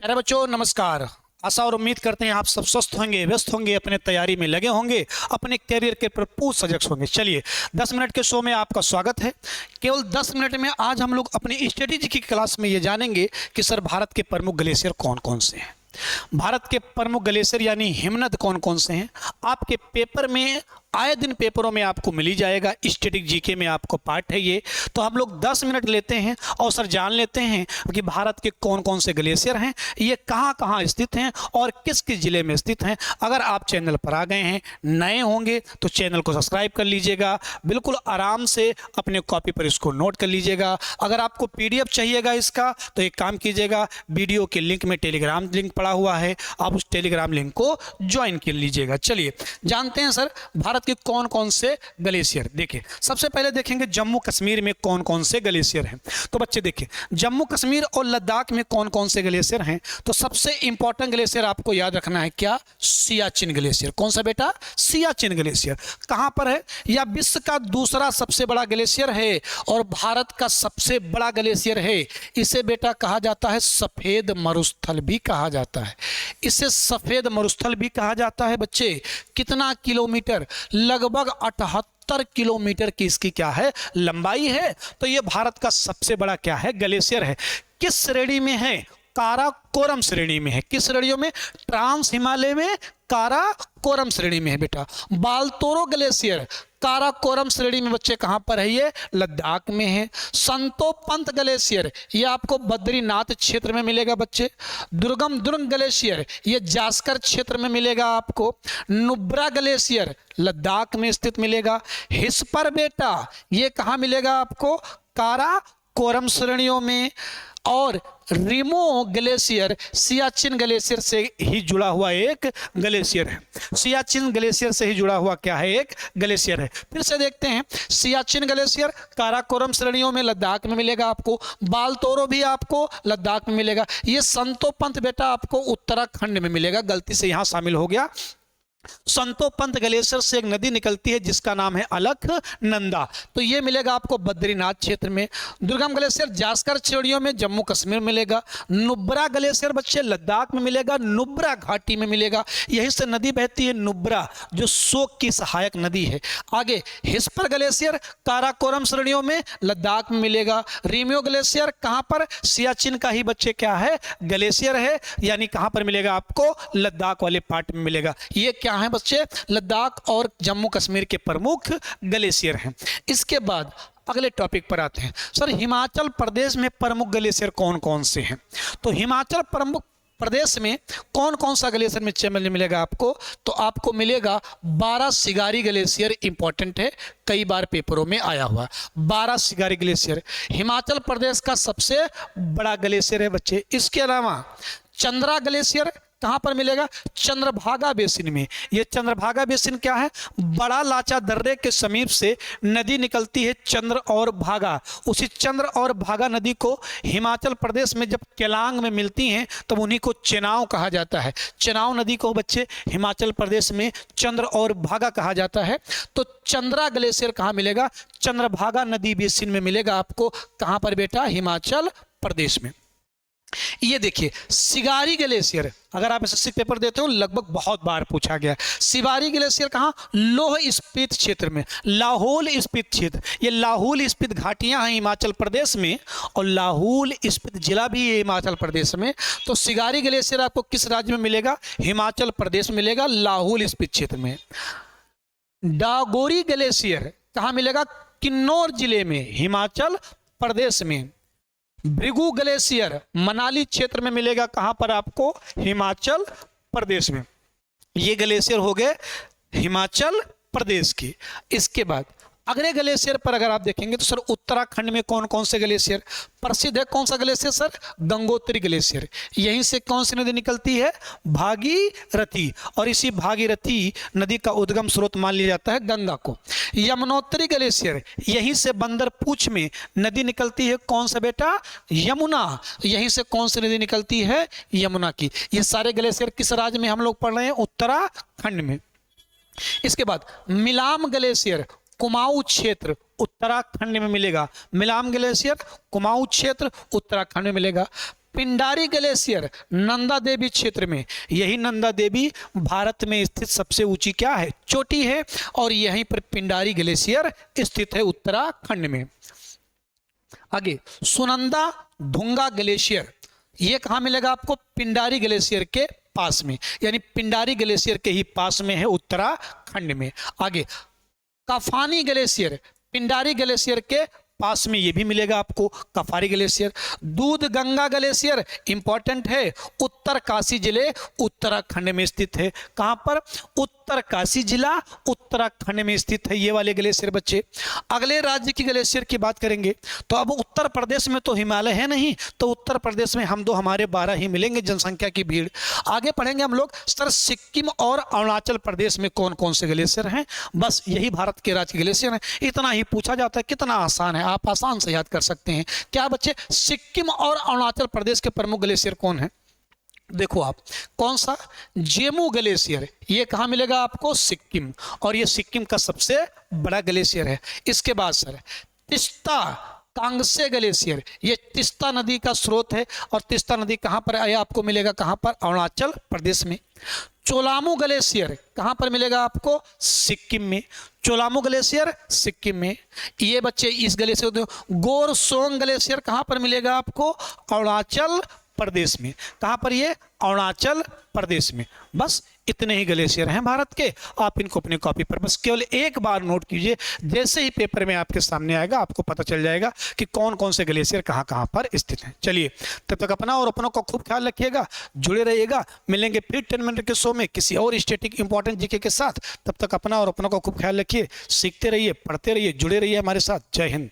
अरे बच्चों नमस्कार। आशा और उम्मीद करते हैं आप सब स्वस्थ होंगे, व्यस्त होंगे, अपने तैयारी में लगे होंगे, अपने करियर के भरपूर सजग होंगे। चलिए 10 मिनट के शो में आपका स्वागत है। केवल 10 मिनट में आज हम लोग अपनी स्ट्रेटेजी की क्लास में ये जानेंगे कि सर भारत के प्रमुख ग्लेशियर कौन कौन से हैं। भारत के प्रमुख ग्लेशियर यानी हिमनद कौन कौन से हैं आपके पेपर में आए दिन पेपरों में आपको मिल ही जाएगा। स्टैटिक जीके में आपको पार्ट है ये। तो हम लोग 10 मिनट लेते हैं और सर जान लेते हैं कि भारत के कौन कौन से ग्लेशियर हैं, ये कहाँ कहाँ स्थित हैं और किस किस जिले में स्थित हैं। अगर आप चैनल पर आ गए हैं, नए होंगे तो चैनल को सब्सक्राइब कर लीजिएगा। बिल्कुल आराम से अपने कॉपी पर इसको नोट कर लीजिएगा। अगर आपको PDF चाहिएगा इसका तो एक काम कीजिएगा, वीडियो के लिंक में टेलीग्राम लिंक पड़ा हुआ है, आप उस टेलीग्राम लिंक को ज्वाइन कर लीजिएगा। चलिए जानते हैं सर भारत के कौन कौन से ग्लेशियर। देखिए सबसे पहले देखेंगे जम्मू कश्मीर में कौन कौन से ग्लेशियर हैं। तो बच्चे देखिए जम्मू कश्मीर और लद्दाख में कौन कौन से ग्लेशियर हैं। तो सबसे इंपॉर्टेंट ग्लेशियर आपको याद रखना है क्या, सियाचिन ग्लेशियर। कौन सा बेटा, सियाचिन ग्लेशियर। कहां पर है, यह विश्व का दूसरा सबसे बड़ा ग्लेशियर है और भारत का सबसे बड़ा ग्लेशियर है। इसे बेटा कहा जाता है सफेद मरुस्थल भी कहा जाता है। इसे सफेद मरुस्थल भी कहा जाता है। बच्चे कितना किलोमीटर, लगभग 78 किलोमीटर की इसकी क्या है, लंबाई है। तो ये भारत का सबसे बड़ा क्या है, ग्लेशियर है। किस श्रेणी में है, काराकोरम श्रेणी में है। किस श्रेणियों में, ट्रांस हिमालय में काराकोरम श्रेणी में है बेटा। बालतोरो ग्लेशियर काराकोरम श्रेणी में बच्चे कहां पर है, ये लद्दाख में है। संतोपंत ग्लेशियर ये आपको बद्रीनाथ क्षेत्र में मिलेगा बच्चे। दुर्गम दुर्ग ग्लेशियर ये जास्कर क्षेत्र में मिलेगा आपको। नुब्रा ग्लेशियर लद्दाख में स्थित मिलेगा। हिस्पर बेटा ये कहां मिलेगा आपको, काराकोरम श्रेणियों में। और रिमो ग्लेशियर सियाचिन ग्लेशियर से ही जुड़ा हुआ एक ग्लेशियर है। सियाचिन ग्लेशियर से ही जुड़ा हुआ क्या है, एक ग्लेशियर है। फिर से देखते हैं, सियाचिन ग्लेशियर काराकोरम श्रेणियों में लद्दाख में मिलेगा आपको। बालतोरो भी आपको लद्दाख में मिलेगा। ये संतोपंत बेटा आपको उत्तराखंड में मिलेगा, गलती से यहां शामिल हो गया। संतोपंत ग्लेशियर से एक नदी निकलती है जिसका नाम है अलकनंदा, तो ये मिलेगा आपको बद्रीनाथ क्षेत्र में। दुर्गम ग्लेशियर जास्कर श्रेणियों में जम्मू कश्मीर मिलेगा। नुब्रा ग्लेशियर बच्चे लद्दाख में मिलेगा, नुब्रा घाटी में मिलेगा। यहीं से नदी बहती है नुब्रा, जो शोक की सहायक नदी है। आगे हिस्पर ग्लेशियर काराकोरम श्रेणियों में लद्दाख में मिलेगा। रिमो ग्लेशियर कहां पर, सियाचिन का ही बच्चे क्या है, ग्लेशियर है, यानी कहां पर मिलेगा आपको, लद्दाख वाले पार्ट में मिलेगा। ये क्या है बच्चे, लद्दाख और जम्मू कश्मीर के प्रमुख ग्लेशियर हैं। इसके बाद अगले टॉपिक पर आते हैं। सर हिमाचल प्रदेश में प्रमुख ग्लेशियर कौन कौन से हैं। तो हिमाचल प्रमुख प्रदेश में कौन कौन सा ग्लेशियर में मिलेगा आपको, तो आपको मिलेगा 12 सिगारी ग्लेशियर। इंपॉर्टेंट है, कई बार पेपरों में आया हुआ। 12 सिगारी ग्लेशियर हिमाचल प्रदेश का सबसे बड़ा ग्लेशियर है बच्चे। इसके अलावा चंद्रा ग्लेशियर कहां पर मिलेगा, चंद्रभागा बेसिन में। यह चंद्रभागा बेसिन क्या है, बड़ा लाचा दर्रे के समीप से नदी निकलती है चंद्र और भागा। उसी चंद्र और भागा नदी को हिमाचल प्रदेश में जब केलांग में मिलती हैं तब उन्हीं को चेनाव कहा जाता है। चेनाव नदी को बच्चे हिमाचल प्रदेश में चंद्र और भागा कहा जाता है। तो चंद्रा ग्लेशियर कहाँ मिलेगा, चंद्रभागा नदी बेसिन में मिलेगा आपको। कहाँ पर बेटा, हिमाचल प्रदेश में। ये देखिए सिगारी ग्लेशियर, अगर आप एसएससी पेपर देते हो लगभग बहुत बार पूछा गया। सिगारी ग्लेशियर कहाँ, लोह स्पीत क्षेत्र में, लाहौल स्पीत क्षेत्र। ये लाहौल स्पीत घाटियां हैं हिमाचल प्रदेश में और लाहौल स्पीत जिला भी है हिमाचल प्रदेश में। तो सिगारी ग्लेशियर आपको किस राज्य में मिलेगा, हिमाचल प्रदेश में मिलेगा, लाहौल स्पीत क्षेत्र में। डागोरी ग्लेशियर कहाँ मिलेगा, किन्नौर जिले में, हिमाचल प्रदेश में। भृगु ग्लेशियर मनाली क्षेत्र में मिलेगा, कहां पर आपको, हिमाचल प्रदेश में। ये ग्लेशियर हो गए हिमाचल प्रदेश के। इसके बाद अगले ग्लेशियर पर अगर आप देखेंगे तो सर उत्तराखंड में कौन कौन से ग्लेशियर प्रसिद्ध है। कौन सा ग्लेशियर सर, गंगोत्री ग्लेशियर। यहीं से कौन सी नदी निकलती है, भागीरथी, और इसी भागीरथी नदी का उद्गम स्रोत मान लिया जाता है गंगा को। यमुनोत्री ग्लेशियर यहीं से बंदरपूछ में नदी निकलती है, कौन सा बेटा, यमुना। यहीं से कौन सी नदी निकलती है, यमुना की। ये सारे ग्लेशियर किस राज्य में हम लोग पढ़ रहे हैं, उत्तराखंड में। इसके बाद मिलाम ग्लेशियर कुमाऊं क्षेत्र उत्तराखंड में मिलेगा। मिलाम ग्लेशियर कुमाऊं क्षेत्र उत्तराखंड में मिलेगा। पिंडारी ग्लेशियर नंदा देवी क्षेत्र में, यही नंदा देवी भारत में स्थित सबसे ऊंची क्या है, चोटी है, और यहीं पर पिंडारी ग्लेशियर स्थित है उत्तराखंड में। आगे सुनंदा धुंगा ग्लेशियर, ये कहाँ मिलेगा आपको, पिंडारी ग्लेशियर के पास में, यानी पिंडारी ग्लेशियर के ही पास में है उत्तराखंड में। आगे काफानी ग्लेशियर पिंडारी ग्लेशियर के पास में ये भी मिलेगा आपको, कफारी ग्लेशियर। दूध गंगा ग्लेशियर इंपॉर्टेंट है, उत्तरकाशी जिले उत्तराखंड में स्थित है। कहां पर, उत्तरकाशी जिला उत्तराखंड में स्थित है ये वाले ग्लेशियर बच्चे। अगले राज्य की ग्लेशियर की बात करेंगे तो अब उत्तर प्रदेश में तो हिमालय है नहीं, तो उत्तर प्रदेश में हम दो हमारे 12 ही मिलेंगे जनसंख्या की भीड़। आगे पढ़ेंगे हम लोग सर सिक्किम और अरुणाचल प्रदेश में कौन कौन से ग्लेशियर हैं, बस यही भारत के राज्य के ग्लेशियर हैं। इतना ही पूछा जाता है, कितना आसान है, आप आसान से याद कर सकते हैं। क्या बच्चे, सिक्किम और अरुणाचल प्रदेश के प्रमुख ग्लेशियर कौन है, देखो आप, कौन सा, जेमू ग्लेशियर, ये कहाँ मिलेगा आपको, सिक्किम, और ये सिक्किम का सबसे बड़ा ग्लेशियर है। इसके बाद सर तिस्ता कांगसे ग्लेशियर, ये तिस्ता नदी का स्रोत है, और तिस्ता नदी कहाँ पर है आपको मिलेगा, कहाँ पर, अरुणाचल प्रदेश में। चोलामू ग्लेशियर कहाँ पर मिलेगा आपको, सिक्किम में, चोलामू ग्लेशियर सिक्किम में। ये बच्चे इस ग्लेशियर, गोरसोंग ग्लेशियर कहाँ पर मिलेगा आपको, अरुणाचल प्रदेश में। कहाँ पर, ये अरुणाचल प्रदेश में। बस इतने ही ग्लेशियर हैं भारत के, आप इनको अपनी कॉपी पर बस केवल एक बार नोट कीजिए, जैसे ही पेपर में आपके सामने आएगा आपको पता चल जाएगा कि कौन कौन से ग्लेशियर कहाँ कहाँ पर स्थित हैं। चलिए तब तक अपना और अपनों का खूब ख्याल रखिएगा, जुड़े रहिएगा, मिलेंगे फिर 10 मिनट के शो में किसी और स्टैटिक इंपॉर्टेंट जीके के साथ। तब तक अपना और अपनों का खूब ख्याल रखिए, सीखते रहिए, पढ़ते रहिए, जुड़े रहिए हमारे साथ। जय हिंद।